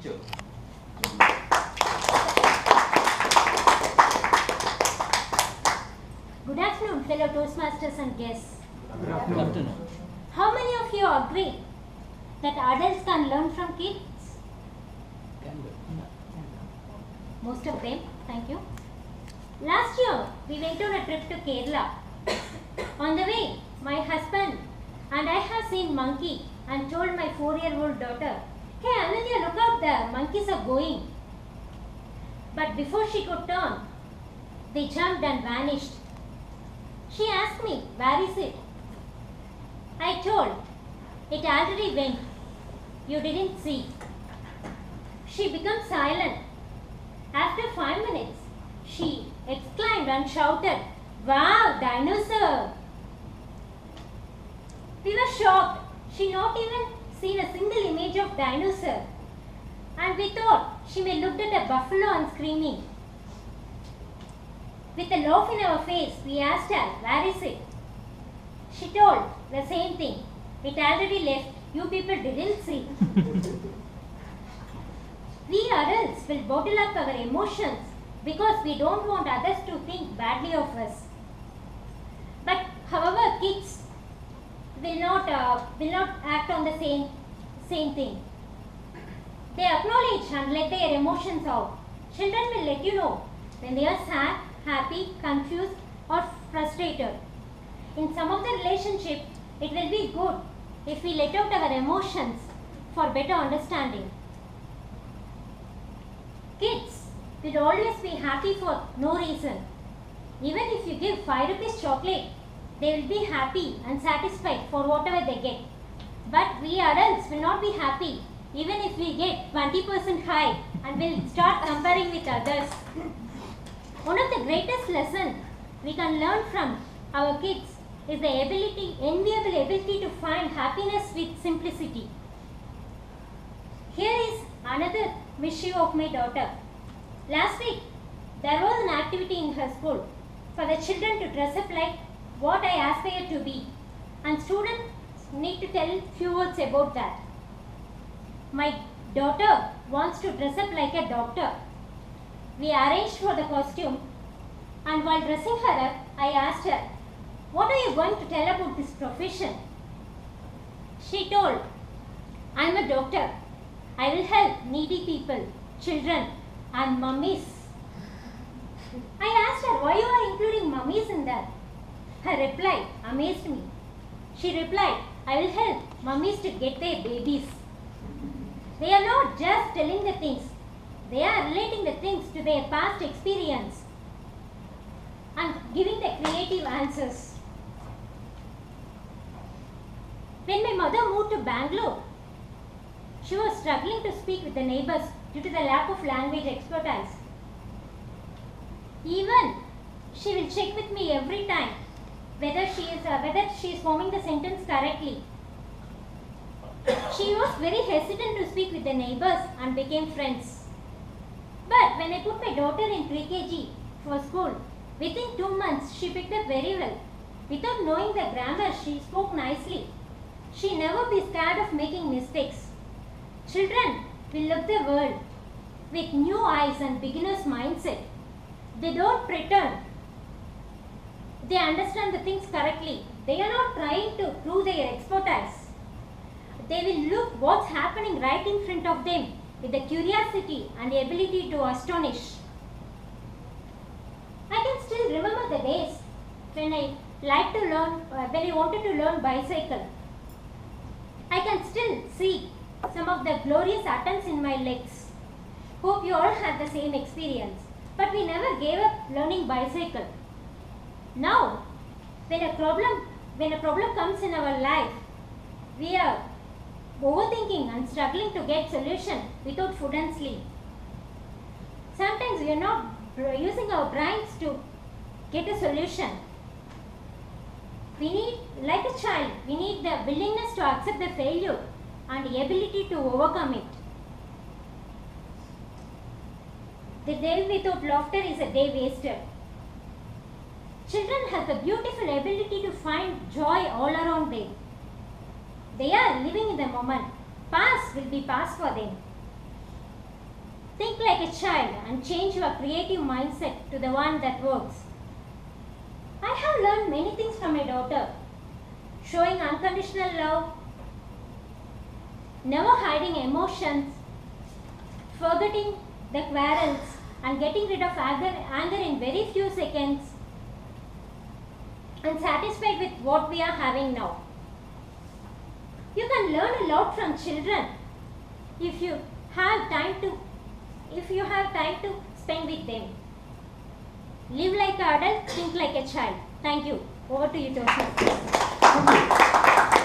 Sure. Good afternoon, fellow Toastmasters and guests. Good afternoon. How many of you agree that adults can learn from kids? Most of them, thank you. Last year, we went on a trip to Kerala. On the way, my husband and I have seen monkey and told my 4-year-old daughter, "Hey Ananya, look out, the monkeys are going." But before she could turn, they jumped and vanished. She asked me, "Where is it?" I told, "It already went. You didn't see." She became silent. After 5 minutes, she exclaimed and shouted, "Wow, dinosaur!" We were shocked. She not even seen a single image of dinosaur. And we thought she may looked at a buffalo and screaming. With a laugh in our face, we asked her, "Where is it?" She told the same thing. "It already left. You people didn't see." We adults will bottle up our emotions because we don't want others to think badly of us. But however, kids will not act on the same thing. They acknowledge and let their emotions out. Children will let you know when they are sad, happy, confused, or frustrated. In some of the relationship, it will be good if we let out our emotions for better understanding. Kids will always be happy for no reason. Even if you give 5 rupees chocolate, they will be happy and satisfied for whatever they get. But we adults will not be happy even if we get 20% high and will start comparing with others. One of the greatest lessons we can learn from our kids is the enviable ability to find happiness with simplicity. Here is another mischief of my daughter. Last week, there was an activity in her school for the children to dress up like what I aspire to be, and students need to tell few words about that. My daughter wants to dress up like a doctor. We arranged for the costume, and while dressing her up, I asked her, "What are you going to tell about this profession?" She told, "I am a doctor. I will help needy people, children, and mummies." I asked her why you are including mummies in that. Her reply amazed me. She replied, "I will help mummies to get their babies." They are not just telling the things, they are relating the things to their past experience and giving the creative answers. When my mother moved to Bangalore, she was struggling to speak with the neighbors due to the lack of language expertise. Even she will check with me every time whether she is forming the sentence correctly. She was very hesitant to speak with the neighbors and became friends. But when I put my daughter in pre-KG for school, within 2 months she picked up very well. Without knowing the grammar, she spoke nicely. She never be scared of making mistakes. Children will look the world with new eyes and beginner's mindset. They don't pretend they understand the things correctly. They are not trying to prove their expertise. They will look what's happening right in front of them with the curiosity and the ability to astonish. I can still remember the days when I wanted to learn bicycle. I can still see some of the glorious attempts in my legs. Hope you all had the same experience. But we never gave up learning bicycle. Now, when a problem comes in our life, we are overthinking and struggling to get solution without food and sleep. Sometimes we are not using our brains to get a solution. We need, like a child, we need the willingness to accept the failure and the ability to overcome it. The day without laughter is a day wasted. Children have a beautiful ability to find joy all around them. They are living in the moment. Past will be past for them. like a child and change your creative mindset to the one that works. I have learned many things from my daughter. Showing unconditional love, never hiding emotions, forgetting the quarrels and getting rid of anger in very few seconds, and satisfied with what we are having now. You can learn a lot from children if you have time to spend with them. Live like an adult, think like a child. Thank you. Over to you, Toshna. Thank you.